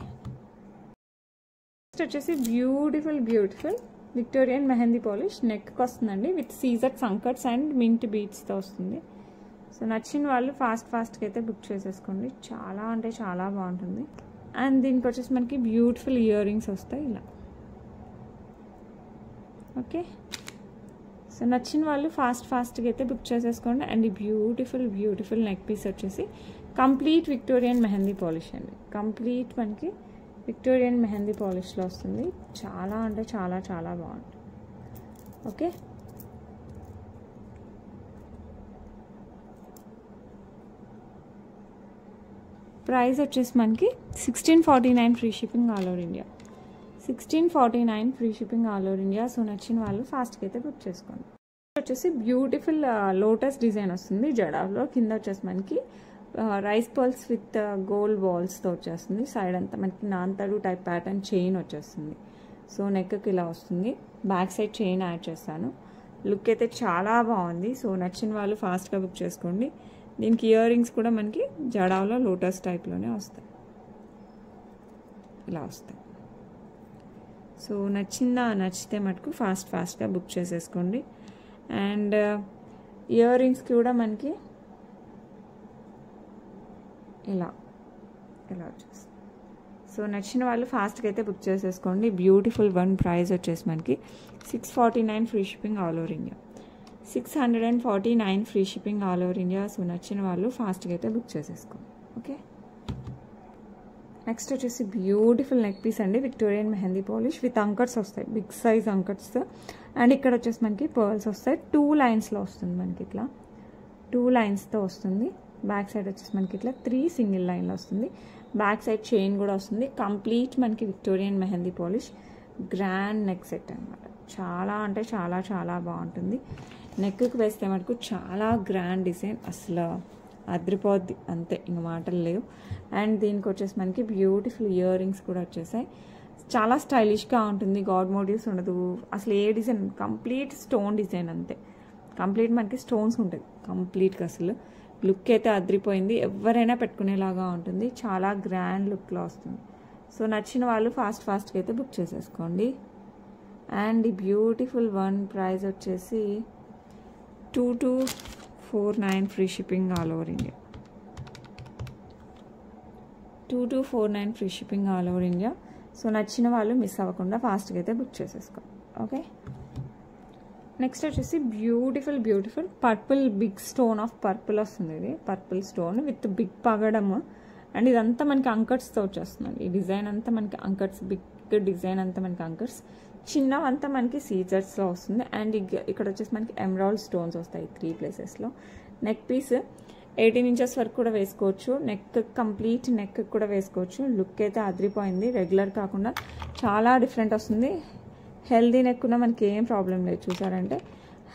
నెక్స్ట్ వచ్చేసి బ్యూటిఫుల్ విక్టోరియన్ మెహందీ పాలిష్ నెక్కి వస్తుందండి, విత్ సీజర్ సంకట్స్ అండ్ మింట్ బీట్స్తో వస్తుంది. సో నచ్చిన వాళ్ళు ఫాస్ట్గా అయితే బుక్ చేసేసుకోండి. చాలా అంటే చాలా బాగుంటుంది. అండ్ దీనికి వచ్చేసి మనకి బ్యూటిఫుల్ ఇయర్ రింగ్స్ వస్తాయి ఇలా. ఓకే. సో నచ్చిన వాళ్ళు ఫాస్ట్గా అయితే బుక్ చేసేసుకోండి. అండ్ ఈ బ్యూటిఫుల్ నెక్ పీస్ వచ్చేసి కంప్లీట్ విక్టోరియన్ మెహందీ పాలిష్ అండి. కంప్లీట్ మనకి విక్టోరియన్ మెహందీ పాలిష్లో వస్తుంది. చాలా అంటే చాలా చాలా బాగుంటుంది. ఓకే. ప్రైస్ వచ్చేసి మనకి 1649 free shipping all over India. 1649 free shipping all over India. So నచ్చిన వాళ్ళు ఫాస్ట్గా అయితే బుక్ చేసుకోండి. వచ్చేసి బ్యూటిఫుల్ లోటస్ డిజైన్ వస్తుంది జడాలో. కింద వచ్చేసి మనకి రైస్ పర్ల్స్ విత్ గోల్డ్ బాల్స్తో వచ్చేస్తుంది. సైడ్ అంతా మనకి నాంతడు టైప్ ప్యాటర్న్ చైన్ వచ్చేస్తుంది. సో నెక్కి ఇలా వస్తుంది. బ్యాక్ సైడ్ చైన్ యాడ్ చేస్తాను. లుక్ అయితే చాలా బాగుంది. సో నచ్చిన వాళ్ళు ఫాస్ట్గా బుక్ చేసుకోండి. దీనికి ఇయర్ రింగ్స్ కూడా మనకి జడాలో లోటస్ టైప్లోనే వస్తాయి, ఇలా వస్తాయి. సో నచ్చితే మటుకు ఫాస్ట్గా బుక్ చేసేసుకోండి. అండ్ ఇయర్ రింగ్స్కి కూడా మనకి ఇలా వచ్చేస్తుంది. సో నచ్చిన వాళ్ళు ఫాస్ట్గా అయితే బుక్ చేసేసుకోండి. బ్యూటిఫుల్ ప్రైస్ వచ్చేసి మనకి 649 free shipping all over India. 649 free shipping all over India. So నచ్చిన వాళ్ళు ఫాస్ట్గా అయితే బుక్ చేసేసుకోండి. ఓకే. నెక్స్ట్ వచ్చేసి బ్యూటిఫుల్ నెక్ పీస్ అండి, విక్టోరియన్ మెహందీ పాలిష్ విత్ అంకట్స్ వస్తాయి, బిగ్ సైజ్ అంకట్స్. అండ్ ఇక్కడ వచ్చేసి మనకి పర్ల్స్ వస్తాయి. 2 లైన్స్లో వస్తుంది మనకి, ఇట్లా 2 లైన్స్తో వస్తుంది. బ్యాక్ సైడ్ వచ్చేసి మనకి ఇట్లా 3 సింగిల్ లైన్లో వస్తుంది. బ్యాక్ సైడ్ చైన్ కూడా వస్తుంది. కంప్లీట్ మనకి Victorian mehndi polish grand neck set అనమాట. చాలా అంటే చాలా చాలా బాగుంటుంది. నెక్కి వేస్తే మటుకు చాలా గ్రాండ్ డిజైన్, అసలు అద్రిపోద్ది అంతే, ఇంక మాటలు లేవు. అండ్ దీనికి వచ్చేసి మనకి బ్యూటిఫుల్ ఇయర్ రింగ్స్ కూడా వచ్చేసాయి. చాలా స్టైలిష్గా ఉంటుంది. గాడ్ మోటివ్స్ ఉండదు అసలు, ఏ డిజైన్ కంప్లీట్ స్టోన్ డిజైన్ అంతే. కంప్లీట్ మనకి స్టోన్స్ ఉంటుంది కంప్లీట్గా. అసలు లుక్ అయితే అద్రిపోయింది, ఎవరైనా పెట్టుకునేలాగా ఉంటుంది. చాలా గ్రాండ్ లుక్లో వస్తుంది. సో నచ్చిన వాళ్ళు ఫాస్ట్గా అయితే బుక్ చేసేసుకోండి. అండ్ ఈ బ్యూటిఫుల్ ప్రైస్ వచ్చేసి 2249 free shipping all over India. 2249 free shipping all over India. So నచ్చిన వాళ్ళు మిస్ అవ్వకుండా ఫాస్ట్గా అయితే బుక్ చేసేసుకోండి. ఓకే. నెక్స్ట్ వచ్చేసి beautiful purple big stone of purple వస్తుంది. ఇది పర్పుల్ స్టోన్ విత్ బిగ్ పగడము. అండ్ ఇదంతా మనకి అంకట్స్తో వచ్చేస్తుంది. ఈ డిజైన్ అంతా మనకి అంకట్స్, బిగ్ డిజైన్ అంతా మనకి అంకట్స్, చిన్నవంతా మనకి సీజర్స్లో వస్తుంది. అండ్ ఇక్కడ వచ్చేసి మనకి ఎమరాల్డ్ స్టోన్స్ వస్తాయి 3 ప్లేసెస్లో. నెక్ పీస్ 18 ఇంచెస్ వరకు కూడా వేసుకోవచ్చు. కంప్లీట్ నెక్ కూడా వేసుకోవచ్చు. లుక్ అయితే అదిరిపోయింది. రెగ్యులర్ కాకుండా చాలా డిఫరెంట్ వస్తుంది. హెల్దీ నెక్ ఉన్న మనకి ఏం ప్రాబ్లం లేదు. చూసారంటే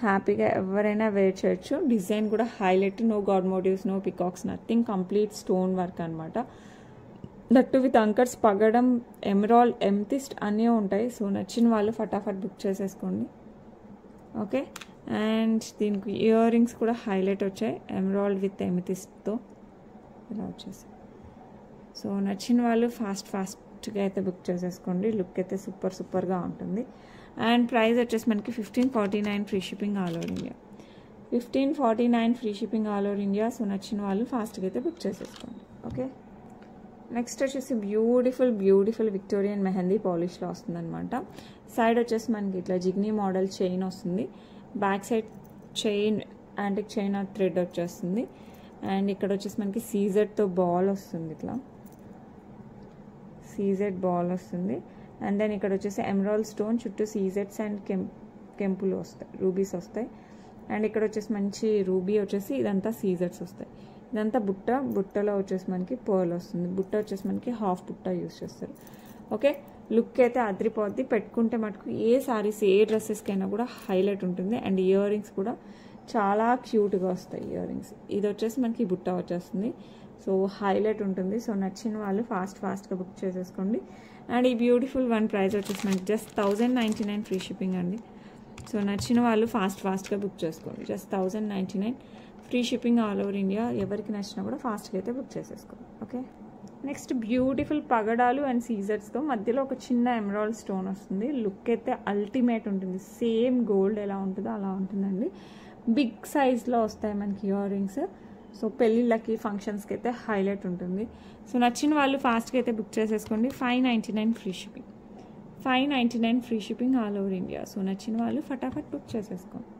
హ్యాపీగా ఎవరైనా వేర్ చేయొచ్చు. డిజైన్ కూడా highlight, no god motifs, no peacocks, nothing, complete stone work అనమాట. దట్టు విత్ అంకర్స్, పగడం, ఎమరాల్డ్, ఎమ్తిస్ట్ అన్నీ ఉంటాయి. సో నచ్చిన వాళ్ళు ఫటాఫట్ బుక్ చేసేసుకోండి. ఓకే. అండ్ దీనికి ఇయర్ రింగ్స్ కూడా హైలైట్ వచ్చాయి, ఎమరాల్డ్ విత్ ఎమితిస్ట్తో ఇలా వచ్చేసాయి. సో నచ్చిన వాళ్ళు ఫాస్ట్గా అయితే బుక్ చేసేసుకోండి. లుక్ అయితే సూపర్గా ఉంటుంది. అండ్ ప్రైస్ వచ్చేసి మనకి 1549 free shipping all over India. 1549 free shipping all over India. So నచ్చిన వాళ్ళు ఫాస్ట్గా అయితే బుక్ చేసేసుకోండి. ఓకే. నెక్స్ట్ వచ్చేసి బ్యూటిఫుల్ విక్టోరియన్ మెహందీ పాలిష్లో వస్తుంది అనమాట. సైడ్ వచ్చేసి మనకి ఇట్లా జిగ్నీ మోడల్ చైన్ వస్తుంది. Back side chain antique chain thread వచ్చేస్తుంది. అండ్ ఇక్కడ వచ్చేసి మనకి సీజెడ్తో బాల్ వస్తుంది, ఇట్లా సీజెడ్ బాల్ వస్తుంది. అండ్ దెన్ ఇక్కడ వచ్చేసి ఎమరాల్డ్ స్టోన్ చుట్టూ సీజెడ్స్ అండ్ కెంపులు వస్తాయి, రూబీస్ వస్తాయి. అండ్ ఇక్కడ వచ్చేసి మంచి రూబీ వచ్చేసి ఇదంతా సీజెడ్స్ వస్తాయి. ఇదంతా బుట్టలో వచ్చేసి మనకి పర్ల్ వస్తుంది. బుట్ట వచ్చేసి మనకి హాఫ్ బుట్ట యూస్ చేస్తారు. ఓకే. లుక్ అయితే అదిరిపోద్ది. పెట్టుకుంటే మటుకు ఏ సారీస్, ఏ డ్రెస్సెస్కైనా కూడా హైలైట్ ఉంటుంది. అండ్ ఇయర్ రింగ్స్ కూడా చాలా క్యూట్గా వస్తాయి ఇయర్ రింగ్స్. ఇది వచ్చేసి మనకి బుట్ట వచ్చేస్తుంది, సో హైలైట్ ఉంటుంది. సో నచ్చిన వాళ్ళు ఫాస్ట్గా బుక్ చేసేసుకోండి. అండ్ ఈ బ్యూటిఫుల్ వన్ ప్రైస్ వచ్చేసి మనకి జస్ట్ 1099 ఫ్రీ షిప్పింగ్ అండి. సో నచ్చిన వాళ్ళు ఫాస్ట్గా బుక్ చేసుకోండి. Just 1099 free shipping all over India. ఎవరికి నచ్చినా కూడా ఫాస్ట్గా అయితే బుక్ చేసేసుకోండి. ఓకే, నెక్స్ట్ బ్యూటిఫుల్ పగడాలు అండ్ సీజర్స్తో మధ్యలో ఒక చిన్న ఎమరాల్డ్ స్టోన్ వస్తుంది. లుక్ అయితే అల్టిమేట్ ఉంటుంది. సేమ్ గోల్డ్ ఎలా ఉంటుందో అలా ఉంటుందండి. బిగ్ సైజ్లో వస్తాయి మనకి ఇయర్ రింగ్స్. సో పెళ్ళిళ్ళకి ఫంక్షన్స్కి అయితే హైలైట్ ఉంటుంది. సో నచ్చిన వాళ్ళు ఫాస్ట్గా అయితే బుక్ చేసేసుకోండి. 599 free shipping, 599 free shipping all over India. So నచ్చిన వాళ్ళు ఫటాఫట్ బుక్ చేసేసుకోండి.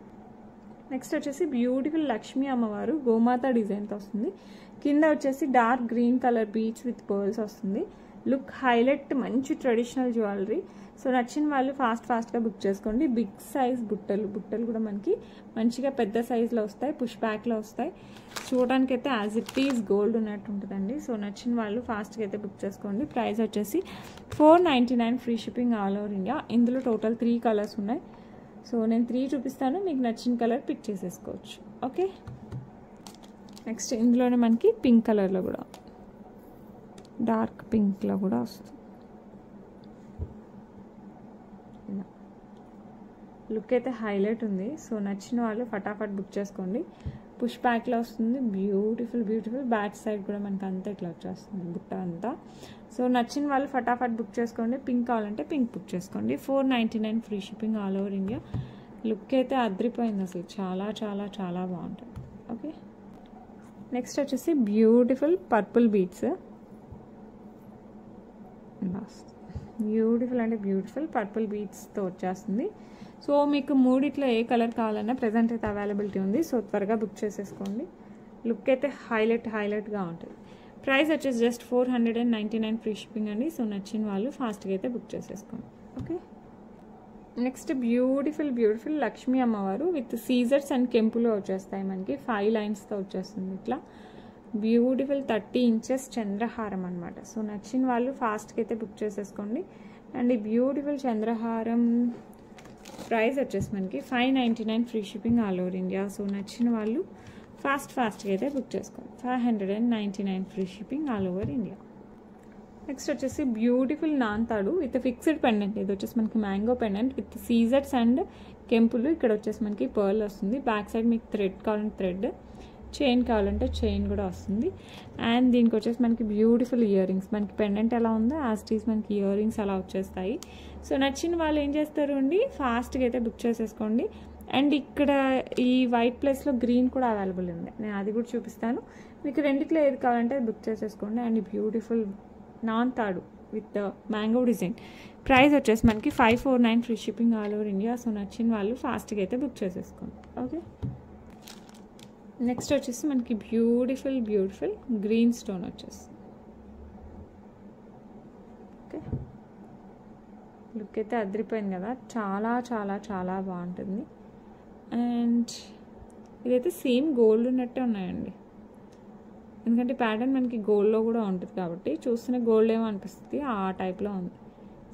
నెక్స్ట్ వచ్చేసి బ్యూటిఫుల్ లక్ష్మీ అమ్మవారు గోమాత డిజైన్తో వస్తుంది. కింద వచ్చేసి dark green colour beads with pearls వస్తుంది. లుక్ హైలైట్, మంచి ట్రెడిషనల్ జ్యువెలరీ. సో నచ్చిన వాళ్ళు ఫాస్ట్గా బుక్ చేసుకోండి. బిగ్ సైజ్ బుట్టలు కూడా మనకి మంచిగా పెద్ద సైజులో వస్తాయి, పుష్ బ్యాక్లో వస్తాయి. చూడడానికి అయితే యాజ్ ఇట్ ఈజ్ గోల్డ్ ఉన్నట్టు ఉంటుందండి. సో నచ్చిన వాళ్ళు ఫాస్ట్గా అయితే బుక్ చేసుకోండి. ప్రైస్ వచ్చేసి 499 free shipping all over India. ఇందులో టోటల్ 3 కలర్స్ ఉన్నాయి. సో నేను 3 చూపిస్తాను, మీకు నచ్చిన కలర్ పిక్ చేసేసుకోవచ్చు. ఓకే, నెక్స్ట్ ఇందులోనే మనకి పింక్ కలర్లో కూడా, డార్క్ పింక్లో కూడా వస్తుంది. లుక్ అయితే హైలైట్ ఉంది. సో నచ్చిన వాళ్ళు ఫటాఫట్ బుక్ చేసుకోండి. పుష్ బ్యాక్లో వస్తుంది. బ్యూటిఫుల్ బ్యాక్ సైడ్ కూడా మనకి అంతా ఇట్లా వచ్చేస్తుంది బుట్ట అంతా. సో నచ్చిన వాళ్ళు ఫటాఫట్ బుక్ చేసుకోండి. పింక్ కావాలంటే పింక్ బుక్ చేసుకోండి. 499 free shipping all over India. Look అయితే అద్రిపోయింది అసలు, చాలా బాగుంటుంది. ఓకే, నెక్స్ట్ వచ్చేసి beautiful purple beads. Beautiful purple బీడ్స్తో వచ్చేస్తుంది. సో మీకు మూడిట్లో ఏ కలర్ కావాలన్నా ప్రజెంట్ అయితే అవైలబిలిటీ ఉంది. సో త్వరగా బుక్ చేసేసుకోండి. లుక్ అయితే హైలైట్గా ఉంటుంది. ప్రైస్ వచ్చేసి జస్ట్ 499 ఫ్రీ షిప్పింగ్ అండి. సో నచ్చిన వాళ్ళు ఫాస్ట్గా అయితే బుక్ చేసేసుకోండి. ఓకే, నెక్స్ట్ బ్యూటిఫుల్ లక్ష్మీ అమ్మవారు విత్ సీజర్స్ అండ్ కెంపులు వచ్చేస్తాయి మనకి. 5 లైన్స్తో వచ్చేస్తుంది ఇట్లా. బ్యూటిఫుల్ 30 ఇంచెస్ చంద్రహారం అనమాట. సో నచ్చిన వాళ్ళు ఫాస్ట్గా అయితే బుక్ చేసేసుకోండి. అండ్ ఈ బ్యూటిఫుల్ చంద్రహారం ప్రైస్ వచ్చేసి మనకి 599 free shipping all over India. So నచ్చిన వాళ్ళు ఫాస్ట్గా అయితే బుక్ చేసుకోండి. 599 free shipping all over India. Next వచ్చేసి బ్యూటిఫుల్ నాంతాడు విత్ ఫిక్స్డ్ పెండెంట్. ఇది వచ్చేసి మనకి మ్యాంగో పెండెంట్ విత్ సీజర్స్ అండ్ కెంపులు. ఇక్కడ వచ్చేసి మనకి పర్ల్ వస్తుంది. బ్యాక్ సైడ్ మీకు థ్రెడ్ కావాలంటే థ్రెడ్, చైన్ కావాలంటే చైన్ కూడా వస్తుంది. అండ్ దీనికి వచ్చేసి మనకి బ్యూటిఫుల్ ఇయర్ రింగ్స్. మనకి పెండెంట్ ఎలా ఉందో యాజ్ ఇట్ ఈస్ మనకి ఇయర్ రింగ్స్ అలా వచ్చేస్తాయి. సో నచ్చిన వాళ్ళు ఏం చేస్తారు అండి, ఫాస్ట్గా అయితే బుక్ చేసేసుకోండి. అండ్ ఇక్కడ ఈ వైట్ ప్లేస్లో గ్రీన్ కూడా అవైలబుల్ ఉంది, నేను అది కూడా చూపిస్తాను. మీకు రెండిట్లో ఏది కావాలంటే బుక్ చేసేసుకోండి. అండ్ బ్యూటిఫుల్ నాంతాడు విత్ మ్యాంగో డిజైన్. ప్రైస్ వచ్చేసి మనకి 549 free shipping all over India. So నచ్చిన వాళ్ళు ఫాస్ట్గా అయితే బుక్ చేసేసుకోండి. ఓకే, నెక్స్ట్ వచ్చేసి మనకి బ్యూటిఫుల్ గ్రీన్ స్టోన్ వచ్చేసి. ఓకే, లుక్ అయితే అదిరిపోయింది కదా, చాలా బాగుంటుంది. అండ్ ఇదైతే సేమ్ గోల్డ్ ఉన్నట్టే ఉన్నాయండి, ఎందుకంటే ప్యాటర్న్ మనకి గోల్డ్లో కూడా ఉంటుంది కాబట్టి చూస్తూనే గోల్డ్ ఏమో అనిపిస్తుంది, ఆ టైప్లో ఉంది.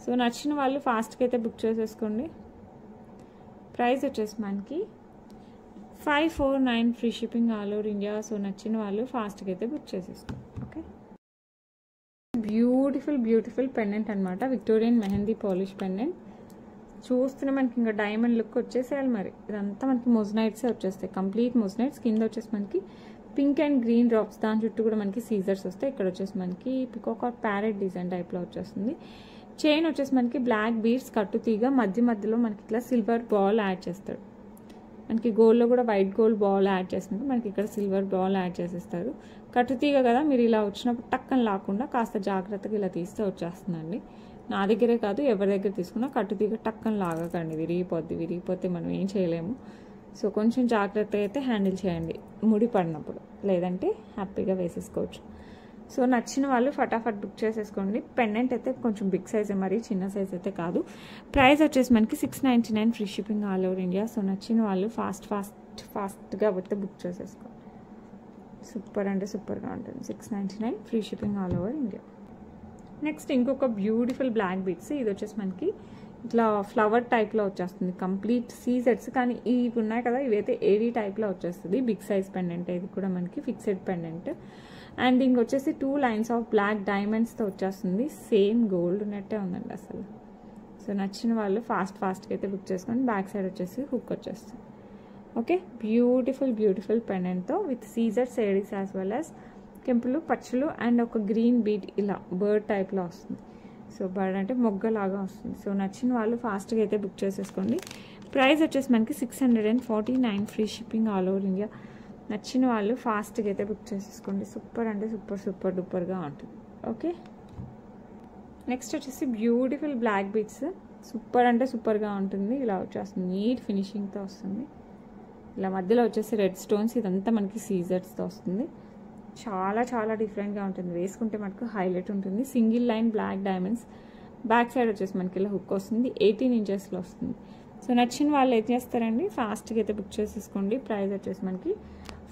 సో నచ్చిన వాళ్ళు ఫాస్ట్గా అయితే బుక్ చేసేసుకోండి. ప్రైస్ వచ్చేసి మనకి 549 free shipping all over India. So నచ్చిన వాళ్ళు ఫాస్ట్గా అయితే బుక్ చేసేసుకోండి. ఓకే, బ్యూటిఫుల్ పెండెంట్ అనమాట, విక్టోరియన్ మెహందీ పాలిష్ పెండెంట్. చూస్తూనే మనకి ఇంకా డైమండ్ లుక్ వచ్చేసేయాలి. మరి ఇదంతా మనకి మొజనైట్సే వచ్చేస్తాయి, కంప్లీట్ మొజనైట్స్. కింద వచ్చేసి మనకి పింక్ అండ్ గ్రీన్ డ్రాప్స్, దాని చుట్టూ కూడా మనకి సీజర్స్ వస్తాయి. ఇక్కడ వచ్చేసి మనకి పికాక్ ప్యారెట్ డిజైన్ టైప్లో వచ్చేస్తుంది. చైన్ వచ్చేసి మనకి బ్లాక్ బీడ్స్ కట్టుతీగ, మధ్యలో మనకి ఇట్లా సిల్వర్ బాల్ యాడ్ చేస్తాడు. మనకి గోల్డ్లో కూడా వైట్ గోల్డ్ బాల్ యాడ్ చేస్తుంటే మనకి ఇక్కడ సిల్వర్ బాల్ యాడ్ చేసేస్తారు. కట్టుతీగ కదా, మీరు ఇలా వచ్చినప్పుడు టక్కని లాకుండా కాస్త జాగ్రత్తగా ఇలా తీస్తే వచ్చేస్తుందండి. నా దగ్గరే కాదు, ఎవరి దగ్గర తీసుకున్నా కట్టుతీగ టక్కని లాగకండి, విరిగిపోతే మనం ఏం చేయలేము. సో కొంచెం జాగ్రత్తగా అయితే హ్యాండిల్ చేయండి ముడి పడినప్పుడు, లేదంటే హ్యాపీగా వేసేసుకోవచ్చు. సో నచ్చిన వాళ్ళు ఫటాఫట్ బుక్ చేసేసుకోండి. పెండెంట్ అయితే కొంచెం బిగ్ సైజే, మరి చిన్న సైజ్ అయితే కాదు. ప్రైస్ వచ్చేసి మనకి 699 free shipping all over India. So నచ్చిన వాళ్ళు ఫాస్ట్గా అయితే బుక్ చేసేసుకోండి. సూపర్ అంటే సూపర్గా ఉంటుంది. 699 free shipping all over India. Next ఇంకొక బ్యూటిఫుల్ బ్లాక్ బీడ్స్. ఇది వచ్చేసి మనకి ఇట్లా ఫ్లవర్ టైప్లో వచ్చేస్తుంది, కంప్లీట్ సీజెట్స్. కానీ ఇవి ఉన్నాయి కదా, ఇవైతే ఏడీ టైప్లో వచ్చేస్తుంది. బిగ్ సైజ్ పెండెంట్, ఇది కూడా మనకి ఫిక్స్డ్ పెండెంట్. అండ్ ఇంకొచ్చేసి 2 లైన్స్ ఆఫ్ బ్లాక్ డైమండ్స్తో వచ్చేస్తుంది. సేమ్ గోల్డ్ ఉన్నట్టే ఉందండి అసలు. సో నచ్చిన వాళ్ళు ఫాస్ట్గా అయితే బుక్ చేసుకోండి. బ్యాక్ సైడ్ వచ్చేసి హుక్ వచ్చేస్తుంది. ఓకే, బ్యూటిఫుల్ పెండెంట్తో విత్ సీజర్స్ ఏడీస్ యాజ్ వెల్ యాజ్ కెంపులు పచ్చలు అండ్ ఒక గ్రీన్ బీట్ ఇలా బర్డ్ టైప్లో వస్తుంది. సో బర్డ్ అంటే మొగ్గలాగా వస్తుంది. సో నచ్చిన వాళ్ళు ఫాస్ట్గా అయితే బుక్ చేసేసుకోండి. ప్రైస్ వచ్చేసి మనకి 649, free shipping all over India. నచ్చిన వాళ్ళు ఫాస్ట్గా అయితే బుక్ చేసేసుకోండి. సూపర్ అంటే సూపర్ డూపర్గా ఉంటుంది. ఓకే, నెక్స్ట్ వచ్చేసి బ్యూటిఫుల్ బ్లాక్ బీట్స్. సూపర్ అంటే సూపర్గా ఉంటుంది. ఇలా వచ్చేస్తుంది, నీట్ ఫినిషింగ్తో వస్తుంది. ఇలా మధ్యలో వచ్చేసి రెడ్ స్టోన్స్, ఇదంతా మనకి సీజర్స్తో వస్తుంది. చాలా డిఫరెంట్గా ఉంటుంది. వేసుకుంటే మనకు హైలైట్ ఉంటుంది. Single line black diamonds. Back side వచ్చేసి మనకి ఇలా హుక్ వస్తుంది. 18 ఇంచెస్లో వస్తుంది. సో నచ్చిన వాళ్ళు ఏం చేస్తారండి, ఫాస్ట్గా అయితే బుక్ చేసేసుకోండి. ప్రైస్ వచ్చేసి మనకి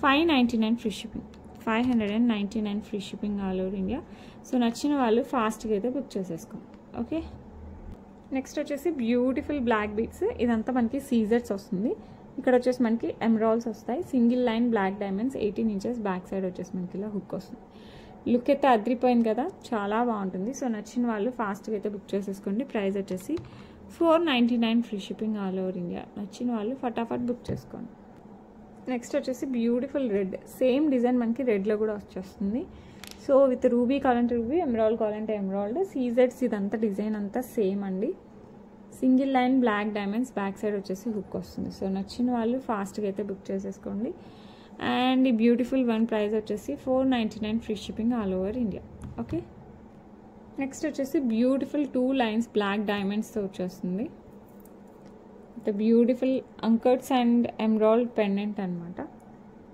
599 free shipping, 599 free shipping all over India. So నచ్చిన వాళ్ళు ఫాస్ట్గా అయితే బుక్ చేసేసుకోండి. ఓకే, నెక్స్ట్ వచ్చేసి బ్యూటిఫుల్ బ్లాక్ బీట్స్. ఇదంతా మనకి సీజర్స్ వస్తుంది. ఇక్కడ వచ్చేసి మనకి ఎమరాల్డ్స్ వస్తాయి. Single line black diamonds, 18 inches. Back side వచ్చేసి మనకి ఇలా హుక్ వస్తుంది. లుక్ అయితే అదిరిపోయింది కదా, చాలా బాగుంటుంది. సో నచ్చిన వాళ్ళు ఫాస్ట్గా అయితే బుక్ చేసేసుకోండి. ప్రైస్ వచ్చేసి 499 free shipping all over India. నచ్చిన వాళ్ళు ఫటాఫట్ బుక్ చేసుకోండి. నెక్స్ట్ వచ్చేసి బ్యూటిఫుల్ రెడ్. సేమ్ డిజైన్ మనకి రెడ్లో కూడా వచ్చేస్తుంది. సో విత్ రూబీ కావాలంటే రూబీ, ఎమరాల్డ్ కావాలంటే ఎమరాల్డ్. సీజెడ్స్ ఇదంతా డిజైన్ అంతా సేమ్ అండి. Single line black diamonds. Back side వచ్చేసి హుక్ వస్తుంది. సో నచ్చిన వాళ్ళు ఫాస్ట్గా అయితే బుక్ చేసేసుకోండి. అండ్ ఈ బ్యూటిఫుల్ వన్ ప్రైస్ వచ్చేసి 499 free shipping all over India. Okay, next వచ్చేసి బ్యూటిఫుల్ 2 లైన్స్ బ్లాక్ డైమండ్స్తో వచ్చేస్తుంది. ద బ్యూటిఫుల్ అంకర్డ్స్ అండ్ ఎమరాల్డ్ పెండెంట్ అనమాట.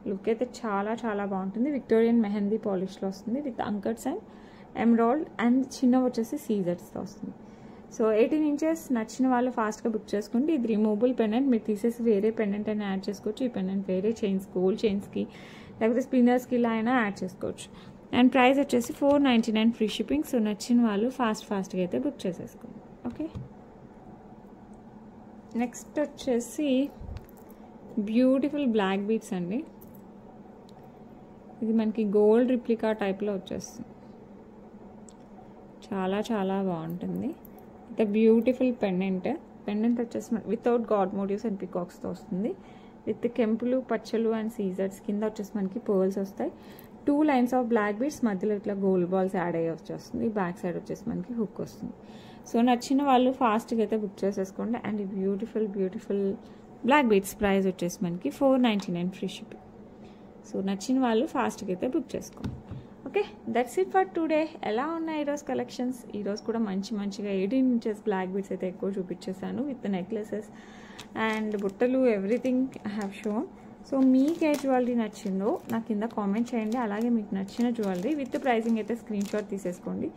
లుక్ అయితే చాలా బాగుంటుంది. విక్టోరియన్ మెహందీ పాలిష్లో వస్తుంది విత్ అంకర్డ్స్ అండ్ ఎమరాల్డ్. అండ్ చిన్న వచ్చేసి సీజర్స్తో వస్తుంది. So 18 inches. నచ్చిన వాళ్ళు ఫాస్ట్గా బుక్ చేసుకోండి. ఇది రిమూవబుల్ పెండెంట్. మీరు తీసేసి వేరే పెండెంట్ అయినా యాడ్ చేసుకోవచ్చు. ఈ పెండెంట్ వేరే చైన్స్, గోల్డ్ చైన్స్కి లేకపోతే స్పిన్నర్స్కి ఇలా అయినా యాడ్ చేసుకోవచ్చు. అండ్ ప్రైస్ వచ్చేసి 499 ఫ్రీ షిప్పింగ్. సో నచ్చిన వాళ్ళు ఫాస్ట్గా అయితే బుక్ చేసేసుకోండి. ఓకే, నెక్స్ట్ వచ్చేసి బ్యూటిఫుల్ బ్లాక్ బీట్స్ అండి. ఇది మనకి గోల్డ్ రిప్లికా టైప్లో వచ్చేస్తుంది. చాలా బాగుంటుంది. ద బ్యూటిఫుల్ పెండెంట్ వచ్చేసి వితౌట్ గాడ్ మోటివ్స్ అండ్ పికాక్స్తో వస్తుంది. విత్ కెంపులు పచ్చలు అండ్ సీజర్స్. కింద వచ్చేసి మనకి పర్ల్స్ వస్తాయి. 2 లైన్స్ ఆఫ్ బ్లాక్ బీడ్స్, మధ్యలో ఇట్లా గోల్డ్ బాల్స్ యాడ్ అయ్యి వచ్చేస్తుంది. బ్యాక్ సైడ్ వచ్చేసి మనకి హుక్ వస్తుంది. సో నచ్చిన వాళ్ళు ఫాస్ట్గా అయితే బుక్ చేసేసుకోండి. అండ్ ఈ బ్యూటిఫుల్ బ్లాక్ బీడ్స్ ప్రైస్ వచ్చేసి మనకి 499 ఫ్రీ షిప్పింగ్. సో నచ్చిన వాళ్ళు ఫాస్ట్గా అయితే బుక్ చేసుకోండి. Okay, that's it for today. ఎలా ఉన్నాయి ఈరోజు కలెక్షన్స్? ఈరోజు కూడా మంచిగా 18 ఇంచెస్ బ్లాక్ బీడ్స్ అయితే ఎక్కువ చూపించేసాను విత్ నెక్లెసెస్ అండ్ బుట్టలు, everything I have shown. So మీకు ఏ జ్యువెలరీ నచ్చిందో నాకు కింద కామెంట్ చేయండి. అలాగే మీకు నచ్చిన జ్యువెలరీ విత్ ప్రైసింగ్ అయితే స్క్రీన్ షాట్ తీసేసుకోండి,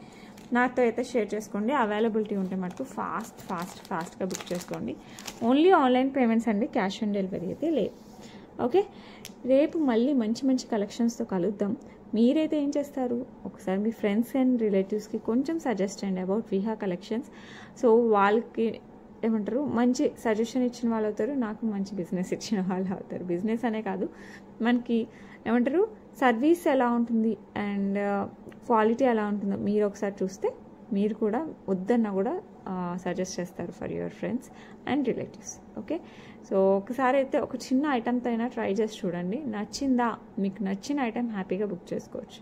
నాతో అయితే షేర్ చేసుకోండి. అవైలబిలిటీ ఉంటే మటుకు ఫాస్ట్గా బుక్ చేసుకోండి. ఓన్లీ ఆన్లైన్ పేమెంట్స్ అండి, క్యాష్ ఆన్ డెలివరీ అయితే లేదు. ఓకే, రేపు మళ్ళీ మంచి కలెక్షన్స్తో కలుద్దాం. మీరైతే ఏం చేస్తారు, ఒకసారి మీ ఫ్రెండ్స్ అండ్ రిలేటివ్స్కి కొంచెం సజెస్ట్ చేయండి అబౌట్ విహా కలెక్షన్స్. సో వాళ్ళకి ఏమంటారు, మంచి సజెషన్ ఇచ్చిన వాళ్ళు అవుతారు, నాకు మంచి బిజినెస్ ఇచ్చిన వాళ్ళు అవుతారు. బిజినెస్ అనే కాదు, మనకి ఏమంటారు సర్వీస్ ఎలా ఉంటుంది అండ్ క్వాలిటీ ఎలా ఉంటుందో మీరు ఒకసారి చూస్తే మీరు కూడా వద్దన్నా కూడా సజెస్ట్ చేస్తారు for your friends and relatives. Okay, so ఒకసారి అయితే ఒక చిన్న ఐటమ్తో అయినా ట్రై చేసి చూడండి. నచ్చిందా, మీకు నచ్చిన ఐటమ్ హ్యాపీగా బుక్ చేసుకోవచ్చు.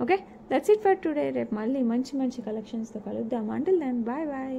Okay, that's it for today. రేపు మళ్ళీ మంచి కలెక్షన్స్తో కలుద్దాం. Until then bye.